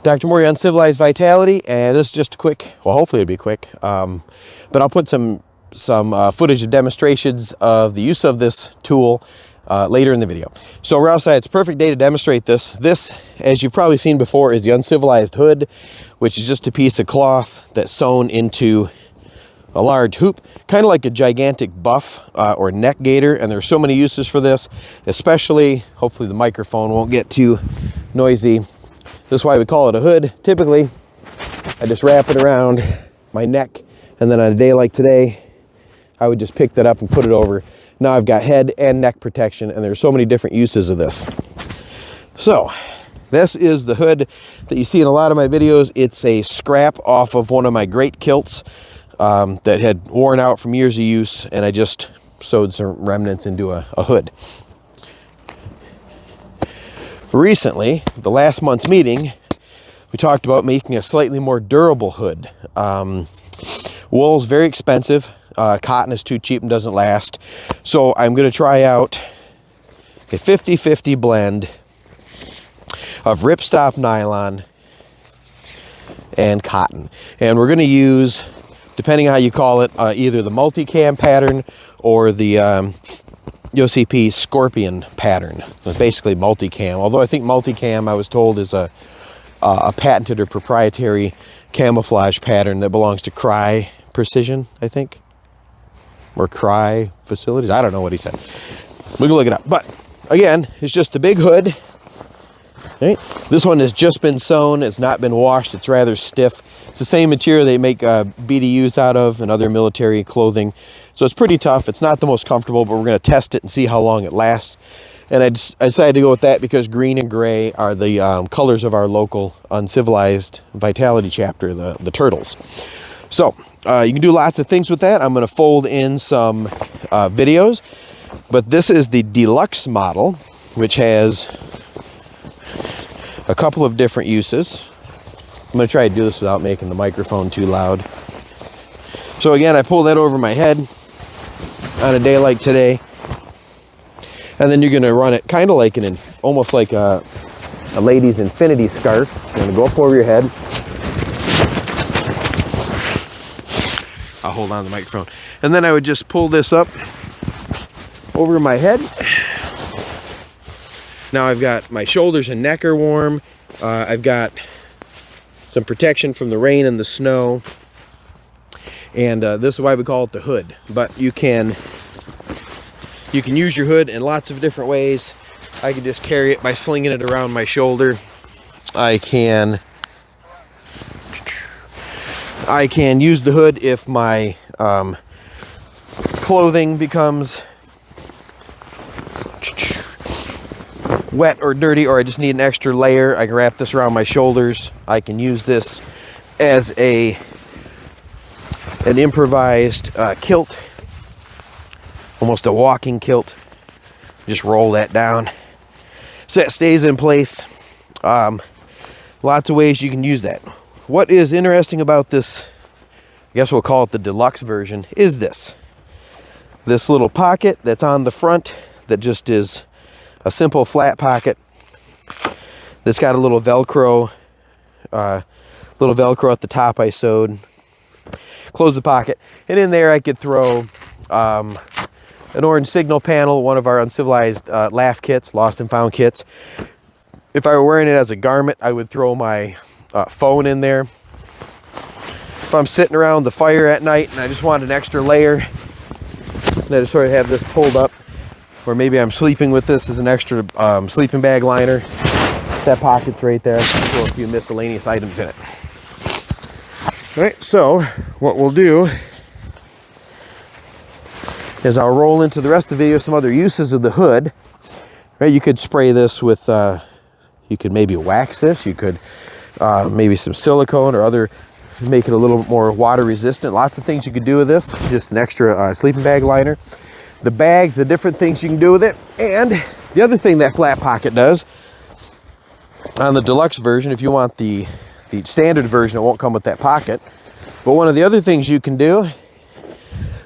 Dr. Morey, Uncivilized Vitality, and this is just a quick, well, hopefully it'll be quick, but I'll put some footage of demonstrations of the use of this tool later in the video. So we're outside. It's a perfect day to demonstrate this. This, as you've probably seen before, is the Uncivilized Hood, which is just a piece of cloth that's sewn into a large hoop, kind of like a gigantic buff or neck gaiter, and there's so many uses for this, especially, hopefully the microphone won't get too noisy. This is why we call it a hood. Typically, I just wrap it around my neck, and then on a day like today, I would just pick that up and put it over. Now I've got head and neck protection, and there's so many different uses of this. So, this is the hood that you see in a lot of my videos. It's a scrap off of one of my great kilts that had worn out from years of use, and I just sewed some remnants into a hood. Recently, the last month's meeting, we talked about making a slightly more durable hood. Wool is very expensive. Cotton is too cheap and doesn't last. So I'm going to try out a 50-50 blend of ripstop nylon and cotton. And we're going to use, depending on how you call it, either the multicam pattern or the OCP Scorpion pattern. It's basically multicam, although I think multicam, I was told, is a patented or proprietary camouflage pattern that belongs to Cry Precision, I think, or Cry Facilities. I don't know what he said. We can look it up. But again, it's just a big hood. Right? This one has just been sewn. It's not been washed. It's rather stiff. It's the same material they make BDUs out of and other military clothing. So it's pretty tough. It's not the most comfortable, but we're going to test it and see how long it lasts. And I decided to go with that because green and gray are the colors of our local Uncivilized Vitality chapter, the turtles. So you can do lots of things with that. I'm going to fold in some videos. But this is the deluxe model, which has a couple of different uses. I'm going to try to do this without making the microphone too loud. So again, I pull that over my head on a day like today. And then you're going to run it kind of like almost like a lady's infinity scarf. You're going to go up over your head. I'll hold on to the microphone. And then I would just pull this up over my head. Now I've got my shoulders and neck are warm. I've got some protection from the rain and the snow. And this is why we call it the hood. But you can use your hood in lots of different ways. I can just carry it by slinging it around my shoulder. I can use the hood if my clothing becomes wet or dirty, or I just need an extra layer. I can wrap this around my shoulders. I can use this as an improvised kilt, almost a walking kilt. Just roll that down so that stays in place. Lots of ways you can use that. What is interesting about this, I guess we'll call it the deluxe version, is this little pocket that's on the front that just is a simple flat pocket that's got a little Velcro at the top I sewed. Close the pocket, and in there I could throw an orange signal panel, one of our Uncivilized laugh kits, lost and found kits. If I were wearing it as a garment, I would throw my phone in there. If I'm sitting around the fire at night and I just want an extra layer, and I just sort of have this pulled up, or maybe I'm sleeping with this as an extra sleeping bag liner. That pocket's right there. Throw a few miscellaneous items in it. All right, so what we'll do is I'll roll into the rest of the video some other uses of the hood. Right, you could spray this with, you could maybe wax this. You could maybe some silicone or other, make it a little more water resistant. Lots of things you could do with this. Just an extra sleeping bag liner. The bags, the different things you can do with it. And the other thing that flat pocket does, on the deluxe version, if you want the standard version, it won't come with that pocket. But one of the other things you can do,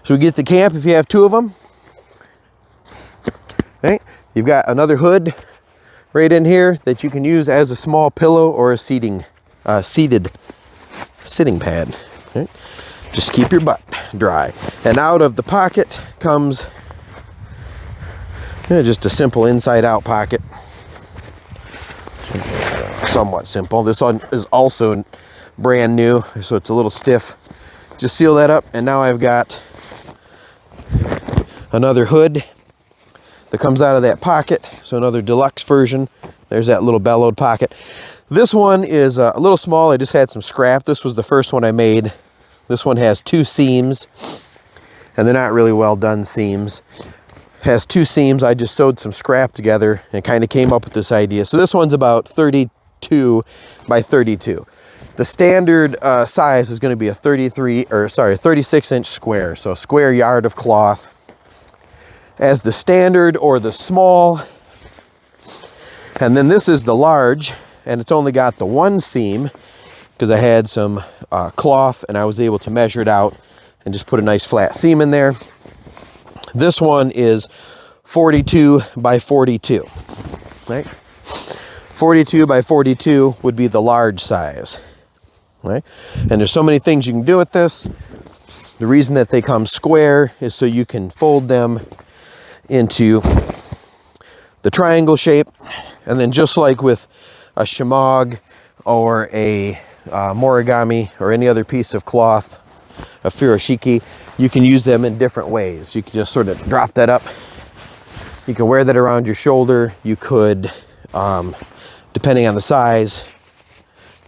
so we get to camp, if you have two of them, right? You've got another hood right in here that you can use as a small pillow or a seating seated sitting pad. Right? Just keep your butt dry. And out of the pocket comes just a simple inside-out pocket. Somewhat simple. This one is also brand new, so it's a little stiff. Just seal that up, and now I've got another hood that comes out of that pocket. So another deluxe version. There's that little bellowed pocket. This one is a little small. I just had some scrap. This was the first one I made. This one has 2 seams, and they're not really well done seams. Has 2 seams. I just sewed some scrap together and kind of came up with this idea. So this one's about 32 by 32. The standard size is going to be a 36-inch square, so a square yard of cloth. As the standard or the small, and then this is the large, and it's only got the 1 seam because I had some cloth and I was able to measure it out and just put a nice flat seam in there. This one is 42 by 42, right? 42 by 42 would be the large size, right? And there's so many things you can do with this. The reason that they come square is so you can fold them into the triangle shape, and then just like with a shemagh or a Moreygami or any other piece of cloth, a furoshiki, you can use them in different ways. You can just sort of drop that up. You can wear that around your shoulder. You could, depending on the size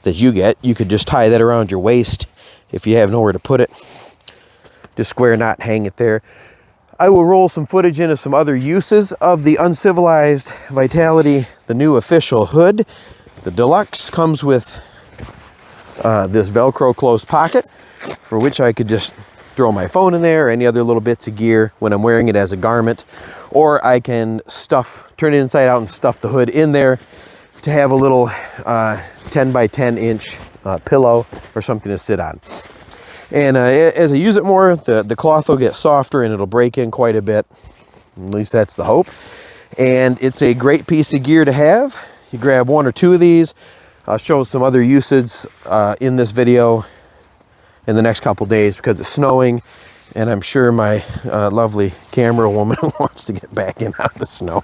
that you get, you could just tie that around your waist if you have nowhere to put it. Just square knot, hang it there. I will roll some footage into some other uses of the Uncivilized Vitality, the new official hood. The Deluxe comes with this Velcro closed pocket, for which I could just throw my phone in there or any other little bits of gear when I'm wearing it as a garment. Or I can turn it inside out and stuff the hood in there to have a little 10 by 10 inch pillow or something to sit on. And as I use it more, the cloth will get softer and it'll break in quite a bit. At least that's the hope. And it's a great piece of gear to have. You grab 1 or 2 of these. I'll show some other uses in this video in the next couple days because it's snowing. And I'm sure my lovely camera woman wants to get back in out of the snow.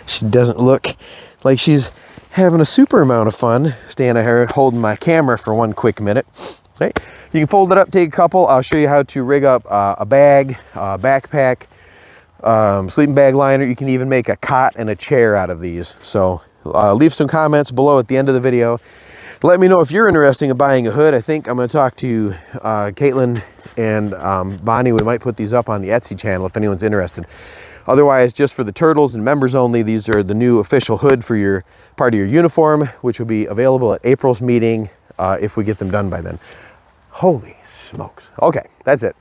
She doesn't look like she's having a super amount of fun standing here holding my camera for 1 quick minute. Okay. You can fold it up, take a couple. I'll show you how to rig up a bag, a backpack, sleeping bag liner. You can even make a cot and a chair out of these. So leave some comments below at the end of the video. Let me know if you're interested in buying a hood. I think I'm going to talk to Caitlin and Bonnie. We might put these up on the Etsy channel if anyone's interested. Otherwise, just for the turtles and members only, these are the new official hood for your part of your uniform, which will be available at April's meeting if we get them done by then. Holy smokes. Okay, that's it.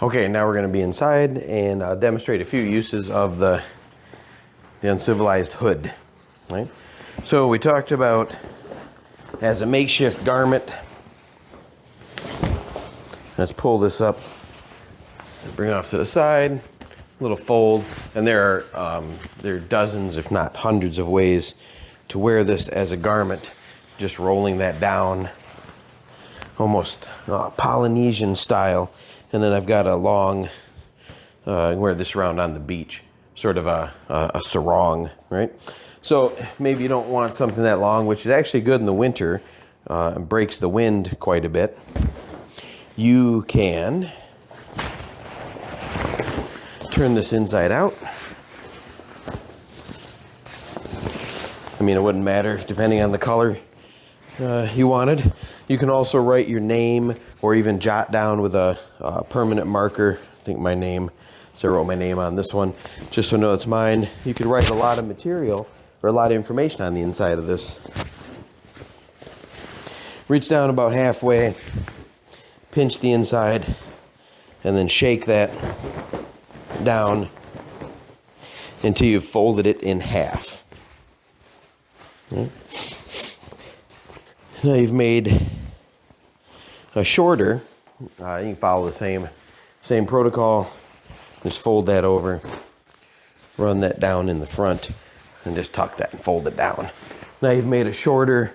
Okay, now we're going to be inside and demonstrate a few uses of the Uncivilized hood. Right? So we talked about as a makeshift garment. Let's pull this up, bring it off to the side, little fold, and there are dozens, if not hundreds of ways to wear this as a garment. Just rolling that down, almost Polynesian style. And then I've got a long, wear this around on the beach, sort of a sarong, right? So maybe you don't want something that long, which is actually good in the winter, and breaks the wind quite a bit. You can turn this inside out. I mean, it wouldn't matter if, depending on the color you wanted. You can also write your name or even jot down with a permanent marker. I think my name, so I wrote my name on this one, just so I know it's mine. You could write a lot of material or a lot of information on the inside of this. Reach down about halfway, pinch the inside, and then shake that down until you've folded it in half. Okay. Now you've made a shorter, you can follow the same protocol. Just fold that over, run that down in the front, and just tuck that and fold it down. Now you've made a shorter,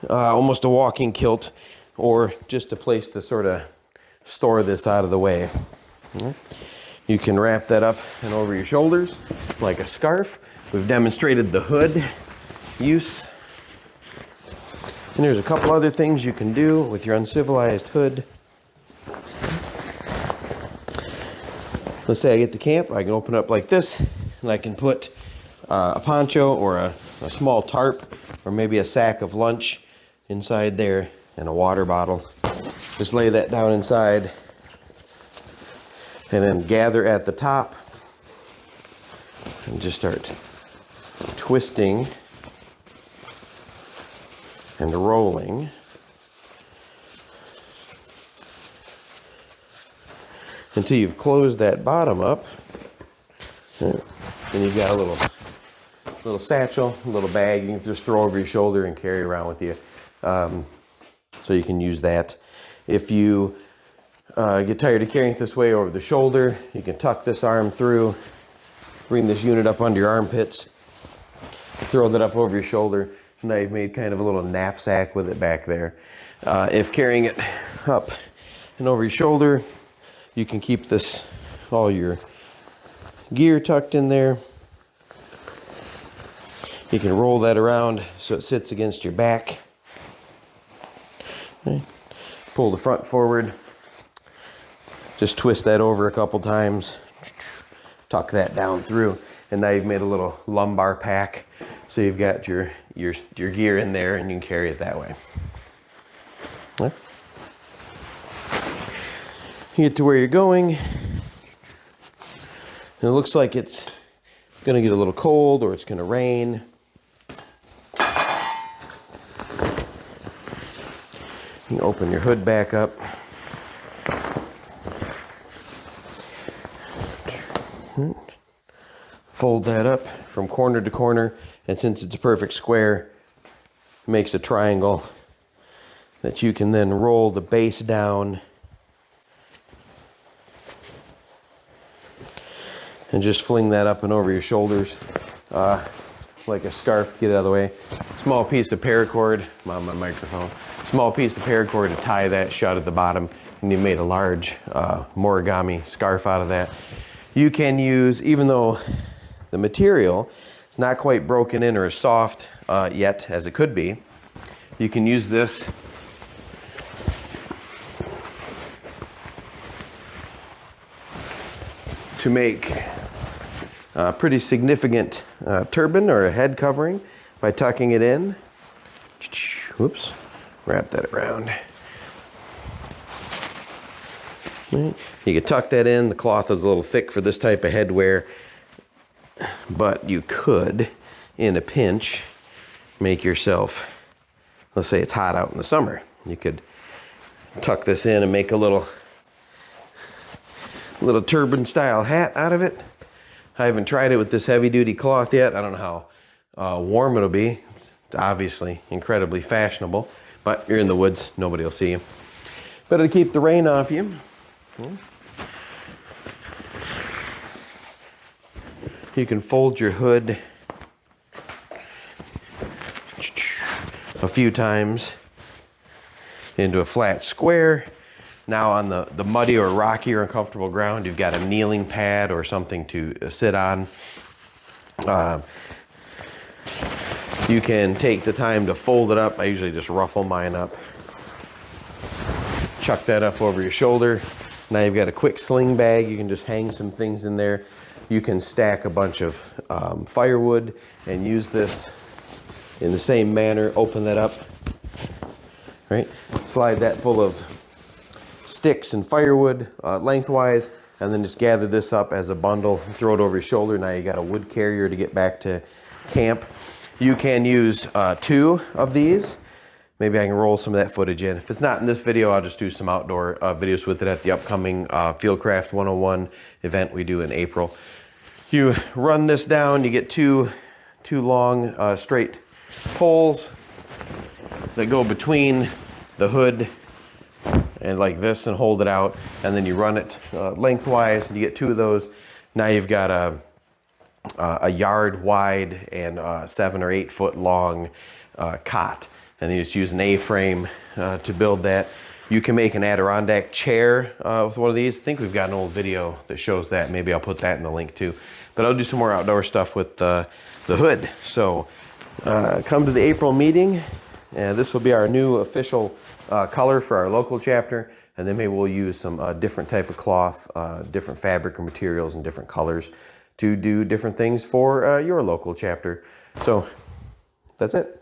almost a walking kilt, or just a place to sort of store this out of the way. You can wrap that up and over your shoulders like a scarf. We've demonstrated the hood use. And there's a couple other things you can do with your Uncivilized hood. Let's say I get to camp, I can open up like this, and I can put a poncho or a small tarp, or maybe a sack of lunch inside there, and a water bottle. Just lay that down inside, and then gather at the top, and just start twisting and rolling until you've closed that bottom up. And you've got a little satchel, a little bag you can just throw over your shoulder and carry around with you. So you can use that. If you get tired of carrying it this way over the shoulder, you can tuck this arm through, bring this unit up under your armpits, throw that up over your shoulder. Now you've made kind of a little knapsack with it back there. If carrying it up and over your shoulder, you can keep this, all your gear tucked in there. You can roll that around so it sits against your back. Okay. Pull the front forward. Just twist that over a couple times. Tuck that down through. And now you've made a little lumbar pack. So you've got your gear in there and you can carry it that way. Okay. You get to where you're going. And it looks like it's going to get a little cold or it's going to rain. You open your hood back up. Fold that up from corner to corner, and since it's a perfect square, it makes a triangle that you can then roll the base down and just fling that up and over your shoulders like a scarf to get it out of the way. Small piece of paracord, I'm on my microphone. Small piece of paracord to tie that shut at the bottom, and you made a large Moreygami scarf out of that. You can use, even though the material is not quite broken in or as soft yet as it could be, you can use this to make a pretty significant turban or a head covering by tucking it in. Whoops. Wrap that around. You can tuck that in. The cloth is a little thick for this type of headwear, but you could, in a pinch, make yourself, let's say it's hot out in the summer, you could tuck this in and make a little turban style hat out of it. I haven't tried it with this heavy duty cloth yet. I don't know how warm it'll be. It's obviously incredibly fashionable. But you're in the woods, nobody will see you. Better to keep the rain off you. You can fold your hood a few times into a flat square. Now on the muddy or rocky or uncomfortable ground, you've got a kneeling pad or something to sit on. You can take the time to fold it up. I usually just ruffle mine up. Chuck that up over your shoulder. Now you've got a quick sling bag. You can just hang some things in there. You can stack a bunch of firewood and use this in the same manner. Open that up, right? Slide that full of sticks and firewood lengthwise, and then just gather this up as a bundle, throw it over your shoulder. Now you got a wood carrier to get back to camp. You can use 2 of these. Maybe I can roll some of that footage in. If it's not in this video, I'll just do some outdoor videos with it at the upcoming Fieldcraft 101 event we do in April. You run this down, you get two long straight poles that go between the hood and like this, and hold it out, and then you run it lengthwise and you get 2 of those. Now you've got a yard wide and 7 or 8 foot long cot. And they just use an A-frame to build that. You can make an Adirondack chair with one of these. I think we've got an old video that shows that. Maybe I'll put that in the link too. But I'll do some more outdoor stuff with the hood. So come to the April meeting. And this will be our new official color for our local chapter. And then maybe we'll use some different type of cloth, different fabric or materials and different colors to do different things for your local chapter. So that's it.